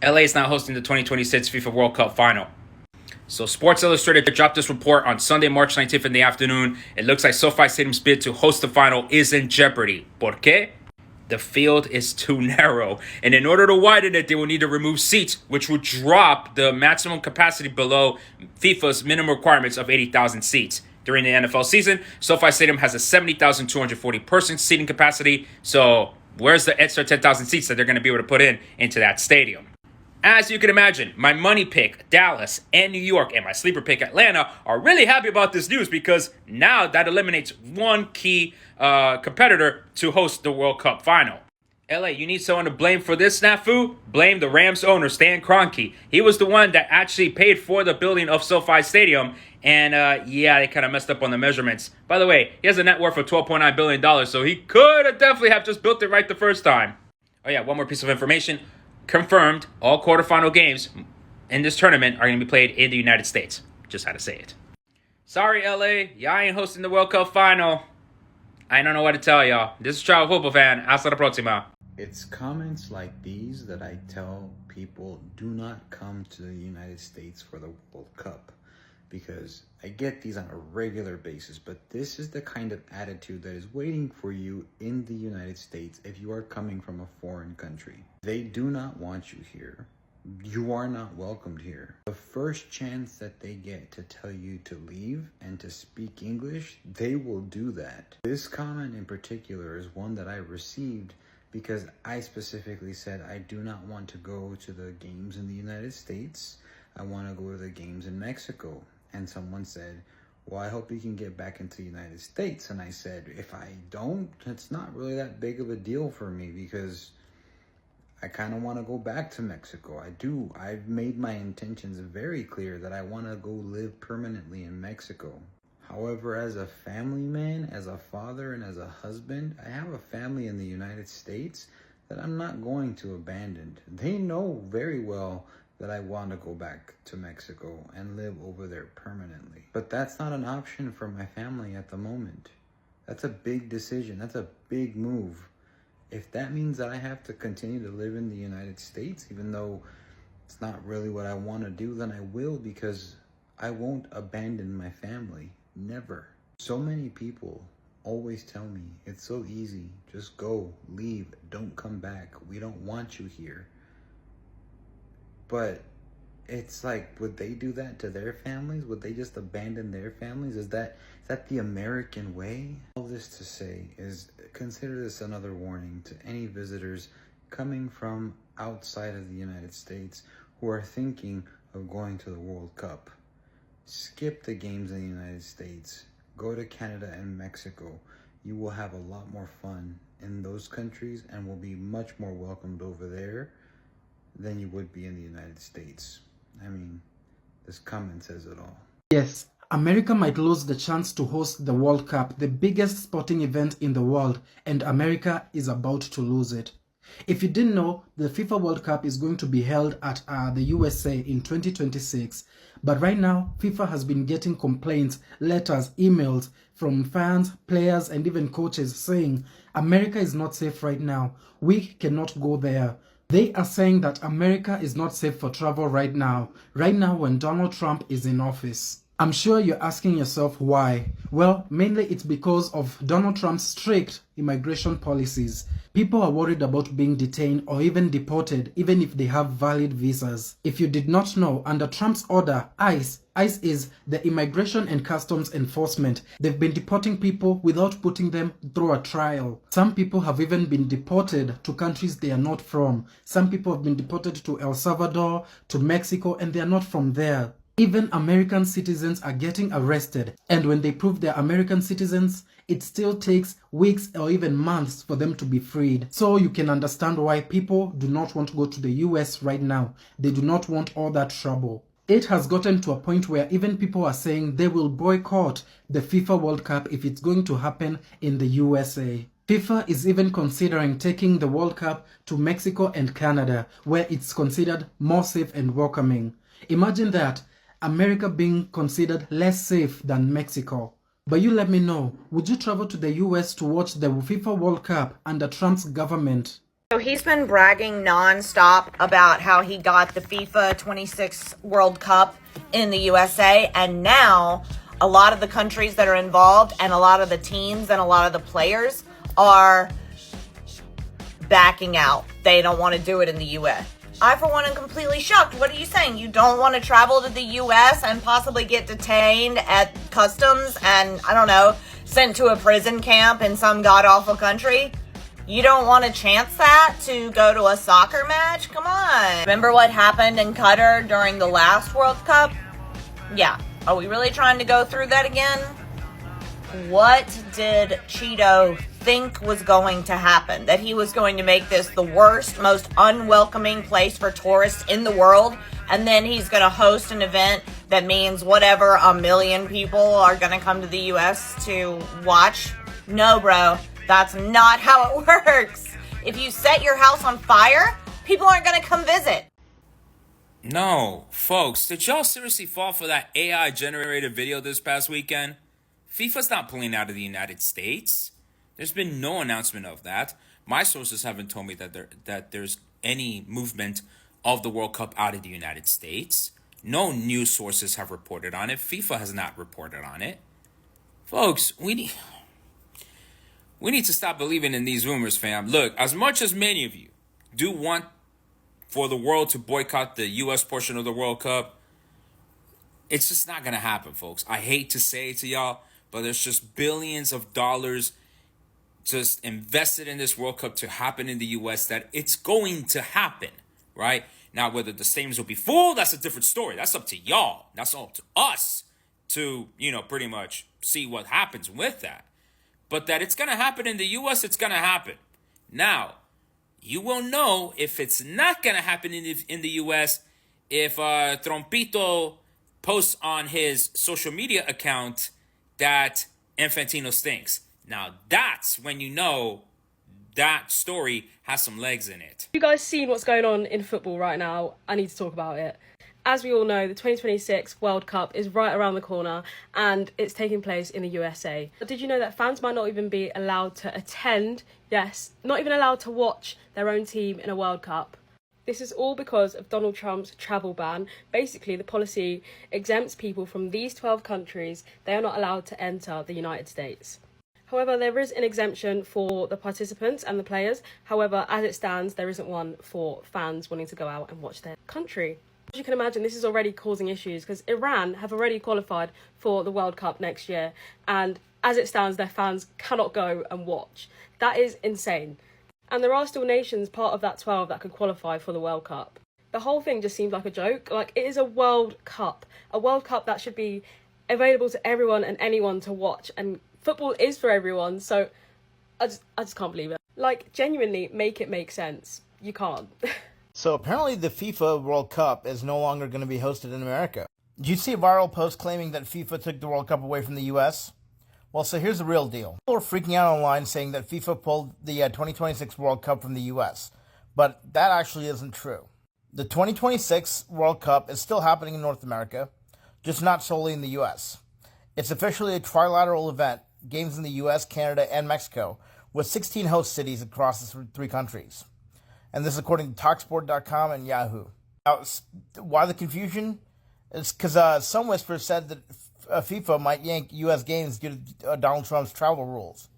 LA is now hosting the 2026 FIFA World Cup final. So Sports Illustrated dropped this report on Sunday, March 19th in the afternoon. It looks like SoFi Stadium's bid to host the final is in jeopardy. ¿Por qué? The field is too narrow, and in order to widen it, they will need to remove seats, which would drop the maximum capacity below FIFA's minimum requirements of 80,000 seats. During the NFL season, SoFi Stadium has a 70,240 person seating capacity, so where's the extra 10,000 seats that they're going to be able to put into that stadium? As you can imagine, my money pick, Dallas and New York, and my sleeper pick, Atlanta, are really happy about this news because now that eliminates one key competitor to host the World Cup final. LA, you need someone to blame for this snafu? Blame the Rams owner, Stan Kroenke. He was the one that actually paid for the building of SoFi Stadium, and they kind of messed up on the measurements. By the way, he has a net worth of $12.9 billion, so he could have definitely have just built it right the first time. Oh yeah, one more piece of information. Confirmed, all quarterfinal games in this tournament are going to be played in the United States. Just had to say it. Sorry, LA. Y'all ain't hosting the World Cup final. I don't know what to tell y'all. This is Chavo Football Fan. Hasta la próxima. It's comments like these that I tell people do not come to the United States for the World Cup. Because I get these on a regular basis, but this is the kind of attitude that is waiting for you in the United States if you are coming from a foreign country. They do not want you here. You are not welcomed here. The first chance that they get to tell you to leave and to speak English, they will do that. This comment in particular is one that I received because I specifically said I do not want to go to the games in the United States. I want to go to the games in Mexico. And someone said, well, I hope you can get back into the United States. And I said, if I don't, it's not really that big of a deal for me because I kind of want to go back to Mexico. I do. I've made my intentions very clear that I want to go live permanently in Mexico. However, as a family man, as a father, and as a husband, I have a family in the United States that I'm not going to abandon. They know very well that I want to go back to Mexico and live over there permanently. But that's not an option for my family at the moment. That's a big decision. That's a big move. If that means that I have to continue to live in the United States, even though it's not really what I want to do, then I will, because I won't abandon my family. Never. So many people always tell me, it's so easy. Just go, leave, don't come back. We don't want you here. But it's like, would they do that to their families? Would they just abandon their families? Is that the American way? All this to say is, consider this another warning to any visitors coming from outside of the United States who are thinking of going to the World Cup. Skip the games in the United States. Go to Canada and Mexico. You will have a lot more fun in those countries and will be much more welcomed over there than you would be in the United States. I mean, this comment says it all. Yes, America might lose the chance to host the World Cup, the biggest sporting event in the world, and America is about to lose it. If you didn't know, the FIFA World Cup is going to be held at the USA in 2026. But right now, FIFA has been getting complaints, letters, emails from fans, players, and even coaches saying America is not safe right now. We cannot go there. They are saying that America is not safe for travel right now when Donald Trump is in office. I'm sure you're asking yourself why. Well, mainly it's because of Donald Trump's strict immigration policies. People are worried about being detained or even deported, even if they have valid visas. If you did not know, under Trump's order, ICE is the Immigration and Customs Enforcement. They've been deporting people without putting them through a trial. Some people have even been deported to countries they are not from. Some people have been deported to El Salvador, to Mexico, and they are not from there. Even American citizens are getting arrested, and when they prove they're American citizens, it still takes weeks or even months for them to be freed. So you can understand why people do not want to go to the US right now. They do not want all that trouble. It has gotten to a point where even people are saying they will boycott the FIFA World Cup if it's going to happen in the USA. FIFA is even considering taking the World Cup to Mexico and Canada, where it's considered more safe and welcoming. Imagine that. America being considered less safe than Mexico. But you let me know, would you travel to the US to watch the FIFA World Cup under Trump's government? So he's been bragging nonstop about how he got the FIFA 26 World Cup in the USA, and now a lot of the countries that are involved and a lot of the teams and a lot of the players are backing out. They don't want to do it in the US. I, for one, am completely shocked. What are you saying? You don't want to travel to the US and possibly get detained at customs and, I don't know, sent to a prison camp in some god-awful country? You don't want to chance that to go to a soccer match? Come on. Remember what happened in Qatar during the last World Cup? Yeah. Are we really trying to go through that again? What did Cheeto think was going to happen? That he was going to make this the worst, most unwelcoming place for tourists in the world, and then he's going to host an event that means whatever, 1 million people are going to come to the US to watch? No, bro. That's not how it works. If you set your house on fire, people aren't going to come visit. No, folks, did y'all seriously fall for that AI-generated video this past weekend? FIFA's not pulling out of the United States. There's been no announcement of that. My sources haven't told me that there's any movement of the World Cup out of the United States. No news sources have reported on it. FIFA has not reported on it. Folks, we need to stop believing in these rumors, fam. Look, as much as many of you do want for the world to boycott the U.S. portion of the World Cup, it's just not going to happen, folks. I hate to say it to y'all, but there's just billions of dollars just invested in this World Cup to happen in the U.S. that it's going to happen, right? Now, whether the stadiums will be full, that's a different story. That's up to y'all. That's up to us to, pretty much see what happens with that. But that it's going to happen in the U.S., it's going to happen. Now, you will know if it's not going to happen in the U.S. if Trompito posts on his social media account that Infantino stinks. Now, that's when you know that story has some legs in it. You guys seen what's going on in football right now? I need to talk about it. As we all know, the 2026 World Cup is right around the corner and it's taking place in the USA. But did you know that fans might not even be allowed to attend, yes, not even allowed to watch their own team in a World Cup? This is all because of Donald Trump's travel ban. Basically, the policy exempts people from these 12 countries. They are not allowed to enter the United States. However, there is an exemption for the participants and the players. However, as it stands, there isn't one for fans wanting to go out and watch their country. As you can imagine, this is already causing issues because Iran have already qualified for the World Cup next year. And as it stands, their fans cannot go and watch. That is insane. And there are still nations part of that 12 that could qualify for the World Cup. The whole thing just seems like a joke. Like, it is a World Cup that should be available to everyone and anyone to watch. And football is for everyone, so I just can't believe it. Like, genuinely, make it make sense. You can't. So apparently the FIFA World Cup is no longer going to be hosted in America. Did you see a viral post claiming that FIFA took the World Cup away from the U.S.? Well, so here's the real deal. People are freaking out online saying that FIFA pulled the 2026 World Cup from the U.S., but that actually isn't true. The 2026 World Cup is still happening in North America, just not solely in the U.S. It's officially a trilateral event, games in the U.S., Canada, and Mexico, with 16 host cities across the 3 countries. And this is according to Talksport.com and Yahoo. Now, why the confusion? It's because some whispers said that FIFA might yank U.S. games due to Donald Trump's travel rules.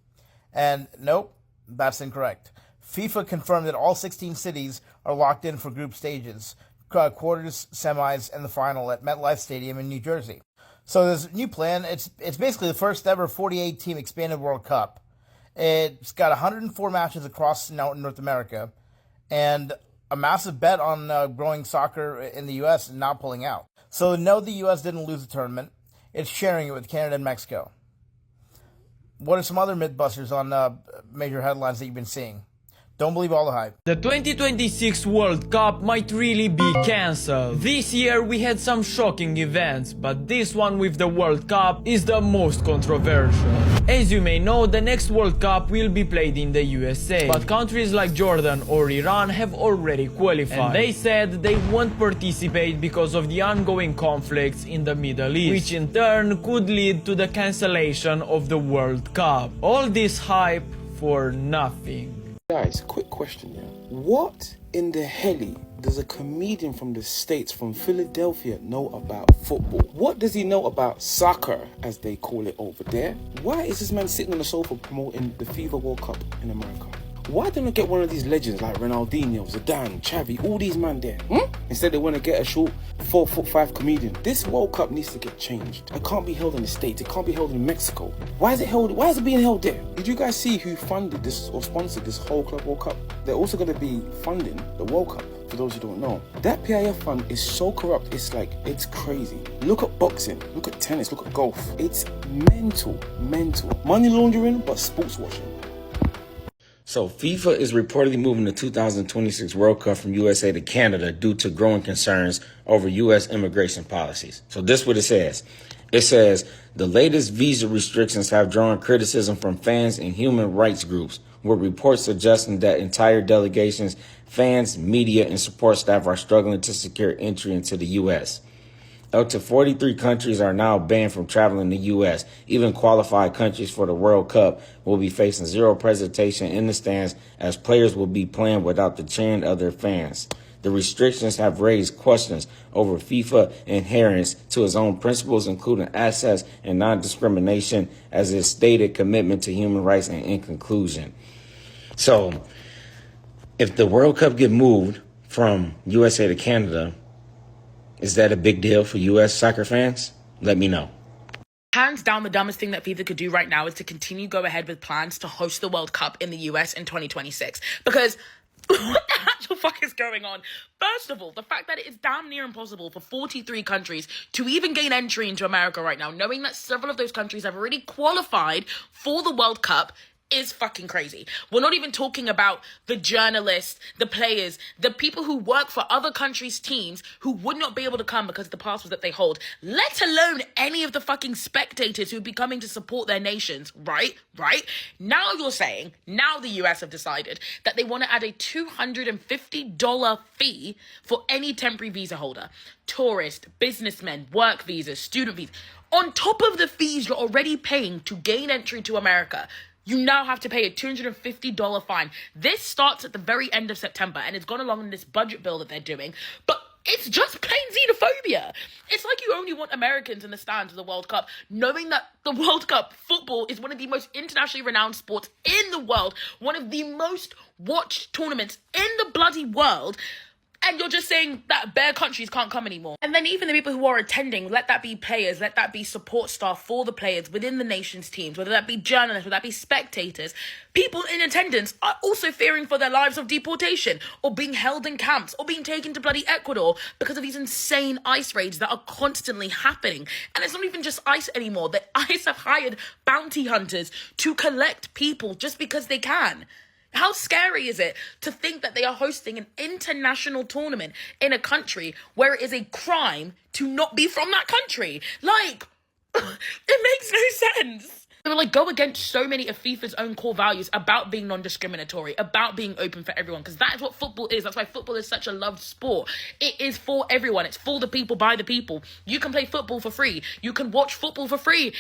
And nope, that's incorrect. FIFA confirmed that all 16 cities are locked in for group stages, quarters, semis, and the final at MetLife Stadium in New Jersey. So there's a new plan. It's basically the first ever 48-team expanded World Cup. It's got 104 matches across North America, and a massive bet on growing soccer in the U.S. and not pulling out. So no, the U.S. didn't lose the tournament. It's sharing it with Canada and Mexico. What are some other mythbusters on major headlines that you've been seeing? Don't believe all the hype. The 2026 World Cup might really be cancelled. This year we had some shocking events, but this one with the World Cup is the most controversial. As you may know, the next World Cup will be played in the USA, but countries like Jordan or Iran have already qualified. And they said they won't participate because of the ongoing conflicts in the Middle East, which in turn could lead to the cancellation of the World Cup. All this hype for nothing. Guys, quick question, yeah. What in the hell does a comedian from the States, from Philadelphia, know about football? What does he know about soccer, as they call it over there? Why is this man sitting on the sofa promoting the FIFA World Cup in America? Why don't they get one of these legends like Ronaldinho, Zidane, Xavi, all these man there? Instead they want to get a short 4'5" comedian. This World Cup needs to get changed. It can't be held in the States. It can't be held in Mexico. Why is it being held there? Did you guys see who funded this or sponsored this whole Club World Cup? They're also going to be funding the World Cup, for those who don't know. That PIF fund is so corrupt, it's crazy. Look at boxing, look at tennis, look at golf. It's mental. Money laundering, but sports washing. So FIFA is reportedly moving the 2026 World Cup from USA to Canada due to growing concerns over U.S. immigration policies. So this is what it says. It says, the latest visa restrictions have drawn criticism from fans and human rights groups, with reports suggesting that entire delegations, fans, media, and support staff are struggling to secure entry into the U.S. Up to 43 countries are now banned from traveling to the U.S. Even qualified countries for the World Cup will be facing zero presentation in the stands, as players will be playing without the cheering of their fans. The restrictions have raised questions over FIFA adherence to its own principles, including access and non-discrimination, as its stated commitment to human rights. And in conclusion, so if the World Cup get moved from USA to Canada, is that a big deal for U.S. soccer fans? Let me know. Hands down, the dumbest thing that FIFA could do right now is to continue go ahead with plans to host the World Cup in the US in 2026. Because what the actual fuck is going on? First of all, the fact that it is damn near impossible for 43 countries to even gain entry into America right now, knowing that several of those countries have already qualified for the World Cup, is fucking crazy. We're not even talking about the journalists, the players, the people who work for other countries' teams who would not be able to come because of the passports that they hold, let alone any of the fucking spectators who'd be coming to support their nations, right? Now you're saying, now the US have decided that they want to add a $250 fee for any temporary visa holder. Tourist, businessmen, work visas, student visas. On top of the fees you're already paying to gain entry to America, you now have to pay a $250 fine. This starts at the very end of September, and it's gone along in this budget bill that they're doing. But it's just plain xenophobia. It's like you only want Americans in the stands of the World Cup, knowing that the World Cup football is one of the most internationally renowned sports in the world, one of the most watched tournaments in the bloody world. And you're just saying that bare countries can't come anymore. And then even the people who are attending, let that be players, let that be support staff for the players within the nation's teams, whether that be journalists, whether that be spectators, people in attendance are also fearing for their lives of deportation or being held in camps or being taken to bloody Ecuador because of these insane ICE raids that are constantly happening. And it's not even just ICE anymore. The ICE have hired bounty hunters to collect people just because they can. How scary is it to think that they are hosting an international tournament in a country where it is a crime to not be from that country? Like, it makes no sense. They will go against so many of FIFA's own core values about being non-discriminatory, about being open for everyone, because that is what football is. That's why football is such a loved sport. It is for everyone. It's for the people, by the people. You can play football for free. You can watch football for free.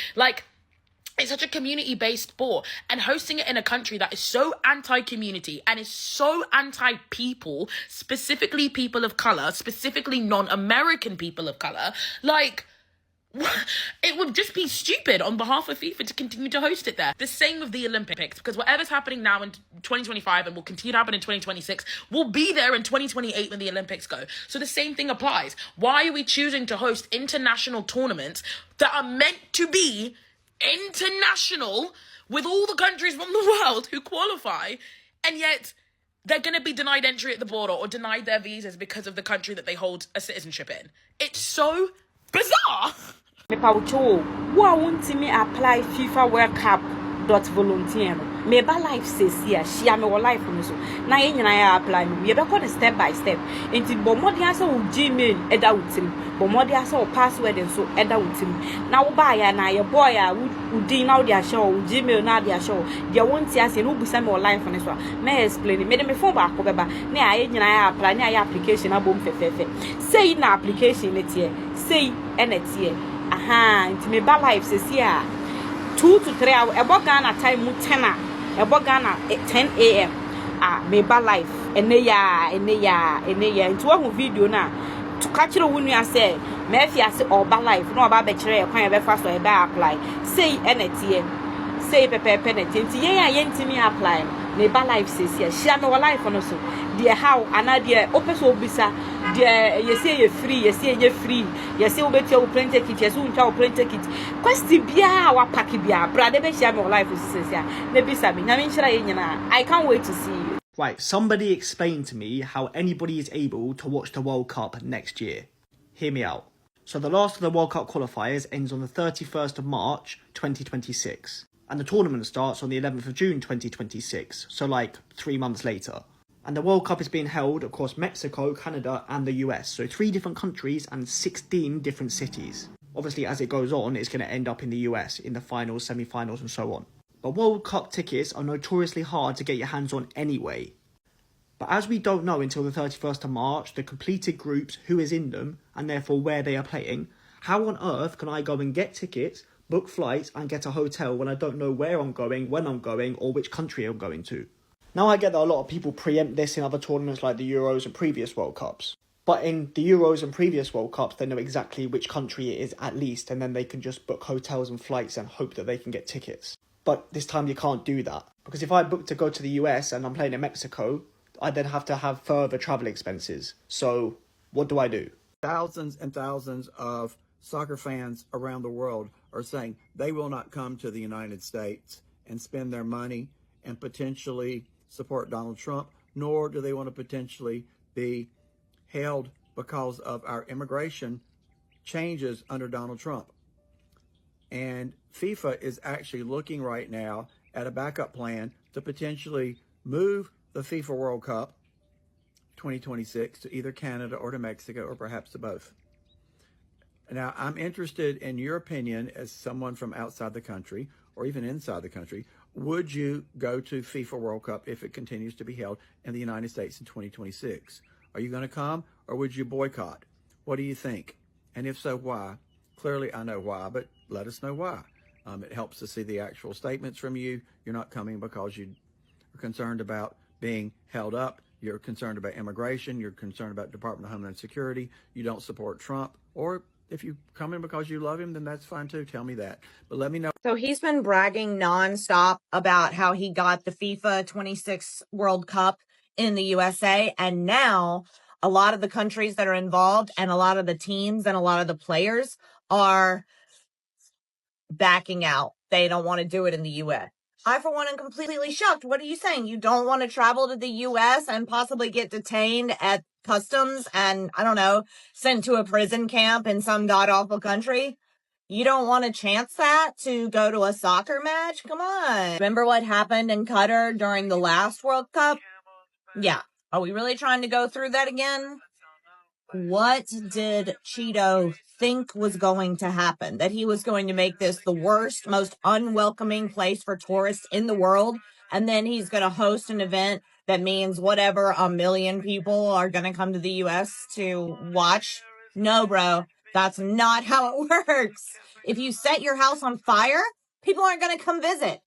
It's such a community-based sport, and hosting it in a country that is so anti-community and is so anti-people, specifically people of colour, specifically non-American people of colour, it would just be stupid on behalf of FIFA to continue to host it there. The same with the Olympics, because whatever's happening now in 2025 and will continue to happen in 2026 will be there in 2028 when the Olympics go. So the same thing applies. Why are we choosing to host international tournaments that are meant to be international with all the countries from the world who qualify, and yet they're going to be denied entry at the border or denied their visas because of the country that they hold a citizenship in? It's so bizarre. Me paucho, wa won't me apply FIFA World Cup .volunteer. Me ba life says here, share me life on so. Na yen na apply me. We be call step by step. Enti bo modi asa wo Gmail eda wutim. Bo modi asa wo password and so eda wutim. Na wo ba ya na ye boy a udin na wo dia show Gmail na dia show. Dia won't ase no busa me life on so. Me explain me de me phone ba ko beba. Na aye nyina apply na aye application abom fefefe. Say na application ne tie. Say ene tie. Aha, enti me ba life says here. 2 to 3 hours. Ebo Ghana time 10 a. Ebo Ghana 10 a.m. meba life ene ya nti wo hu video na to catch the one you say me fi ase oba life no oba be kire e kwan e be fa so e be apply say enetie say pepe neti ye ya yentimi apply meba life says here share me life on so dear how another opeso obisa dear you say you free you say you free you say obeti o plane ticket you say uncha o plane ticket question bia wa pack bia brother be share me life says here na bisa me nyame nshira ye nyina I can't wait to see you. Right, somebody explain to me how anybody is able to watch the World Cup next year. Hear me out. So the last of the World Cup qualifiers ends on the 31st of March 2026. And the tournament starts on the 11th of June 2026, so like 3 months later. And the World Cup is being held across Mexico, Canada and the US, so 3 different countries and 16 different cities. Obviously, as it goes on, it's going to end up in the US, in the finals, semi-finals and so on. But World Cup tickets are notoriously hard to get your hands on anyway. But as we don't know until the 31st of March the completed groups, who is in them, and therefore where they are playing, how on earth can I go and get tickets, book flights and get a hotel when I don't know where I'm going, when I'm going, or which country I'm going to? Now I get that a lot of people preempt this in other tournaments like the Euros and previous World Cups. But in the Euros and previous World Cups, they know exactly which country it is at least, and then they can just book hotels and flights and hope that they can get tickets. But this time you can't do that. Because if I book to go to the US and I'm playing in Mexico, I then have to have further travel expenses. So what do I do? Thousands and thousands of soccer fans around the world are saying they will not come to the United States and spend their money and potentially support Donald Trump, nor do they want to potentially be held because of our immigration changes under Donald Trump. And FIFA is actually looking right now at a backup plan to potentially move the FIFA World Cup 2026 to either Canada or to Mexico or perhaps to both. Now, I'm interested in your opinion as someone from outside the country or even inside the country. Would you go to FIFA World Cup if it continues to be held in the United States in 2026? Are you going to come or would you boycott? What do you think? And if so, why? Clearly, I know why, but let us know why. It helps to see the actual statements from you. You're not coming because you are concerned about being held up. You're concerned about immigration. You're concerned about Department of Homeland Security. You don't support Trump. Or if you come in because you love him, then that's fine too. Tell me that. But let me know. So he's been bragging nonstop about how he got the FIFA 26 World Cup in the USA. And now a lot of the countries that are involved and a lot of the teams and a lot of the players are backing out. They don't want to do it in the US. I, for one, am completely shocked. What are you saying? You don't want to travel to the US and possibly get detained at customs and, I don't know, sent to a prison camp in some god-awful country? You don't want to chance that to go to a soccer match? Come on. Remember what happened in Qatar during the last World Cup? Yeah. Are we really trying to go through that again? What did Cheeto think was going to happen? That he was going to make this the worst, most unwelcoming place for tourists in the world, and then he's going to host an event that means whatever, 1 million people are going to come to the US to watch? No, bro, that's not how it works. If you set your house on fire, people aren't going to come visit.